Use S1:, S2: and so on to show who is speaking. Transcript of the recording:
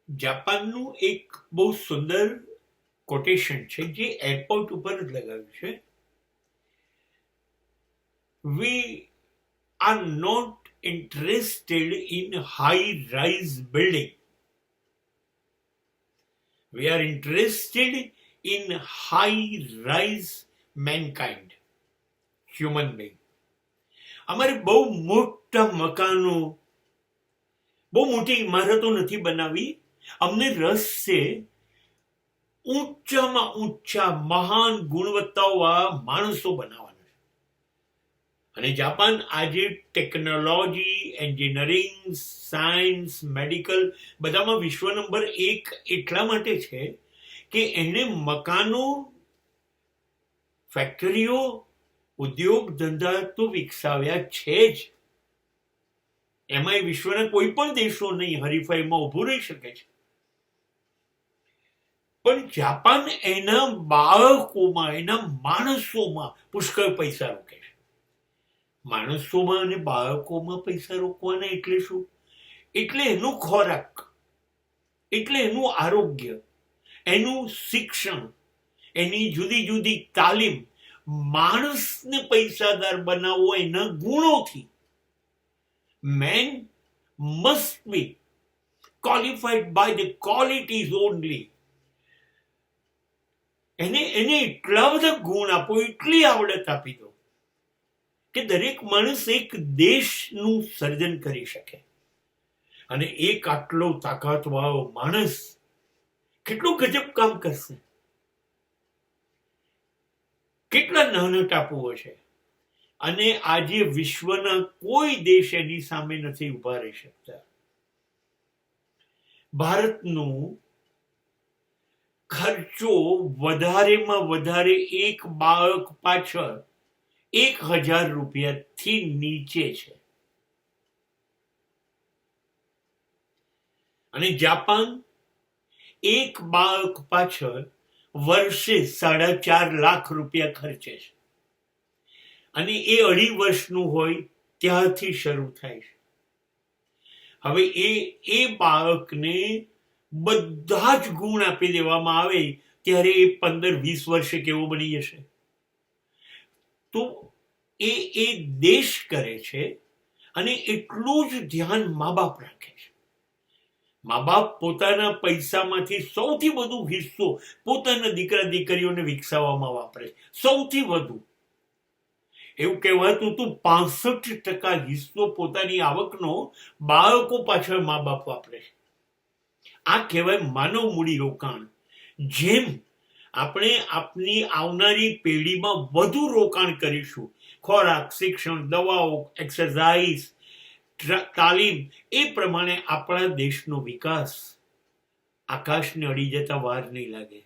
S1: જાપાનનું એક બહુ સુંદર કોટેશન છે જે એરપોર્ટ ઉપર જ લગાવ્યું છે. We are not interested in high rise building, we are interested in high rise mankind, human being. અમારે બહુ મોટા મકાનો, બહુ મોટી ઇમારતો નથી બનાવી. અમને રસ છે ઊંચામાં ઊંચા મહાન ગુણવત્તાવાળા માણસો બનાવવાના છે. અને જાપાન આજે ટેકનોલોજી, એન્જિનિયરિંગ, સાયન્સ, મેડિકલ બધામાં વિશ્વ નંબર 1 એટલા માટે છે કે એને મકાનો, ફેક્ટરીઓ, ઉદ્યોગ ધંધા તો વિકસાવ્યા છે જ. એમાં વિશ્વના કોઈ પણ દેશો નહીં હરીફાઈમાં ઉભું રહી શકે છે. પણ જાપાન એના બાળકોમાં, એના માણસોમાં પુષ્કળ પૈસા રોકે છે. માણસોમાં અને બાળકોમાં પૈસા રોકવાના એટલે શું? એટલે એનો ખોરાક, એટલે એનું આરોગ્ય, એનું શિક્ષણ, એની જુદી જુદી તાલીમ, માણસને પૈસાદાર બનાવવો એના ગુણોથી. Man must be qualified by the qualities only. એને એટલા બધા ગુણ આપો, એટલી આવડત આપી દો કે દરેક માણસ એક દેશનું સર્જન કરી શકે. અને એક આટલો તાકાતવાળો માણસ કેટલું ગજબ કામ કરશે, કેટલા નાના ટાપુઓ છે. અને આજે વિશ્વના કોઈ દેશ એની સામે નથી ઉભા રહી શકતા. ભારતનું ખર્ચો વધારેમાં વધારે એક બાળક પાછળ 1,000 રૂપિયાથી નીચે છે. અને જાપાન એક બાળક પાછળ વર્ષે 4.5 લાખ રૂપિયા ખર્ચે છે. અને એ 2.5 વર્ષનું હોય ત્યારથી શરૂ થાય છે. હવે એ બાળકને બધા જ ગુણ આપી દેવામાં આવે ત્યારે એ 15-20 વર્ષે કેવો બની જશે? તો એ દેશ કરે છે. અને એટલું જ ધ્યાન મા બાપ રાખે છે. મા બાપ પોતાના પૈસામાંથી સૌથી વધુ હિસ્સો પોતાના દીકરા દીકરીઓને વિકસાવવામાં વાપરે છે. સૌથી વધુ. એવું કહેવાતું તું 65% હિસ્સો પોતાની આવકનો બાળકો પાછળ મા બાપ વાપરે છે. આ કહેવાય માનવ મૂડી રોકાણ. જેમ આપણે આપની આવનારી પેઢીમાં વધુ રોકાણ કરીશું, ખોરાક, શિક્ષણ, દવાઓ, એક્સરસાઇઝ, તાલીમ, એ પ્રમાણે આપણા દેશનો વિકાસ આકાશને અડી જતા વાર નહીં લાગે.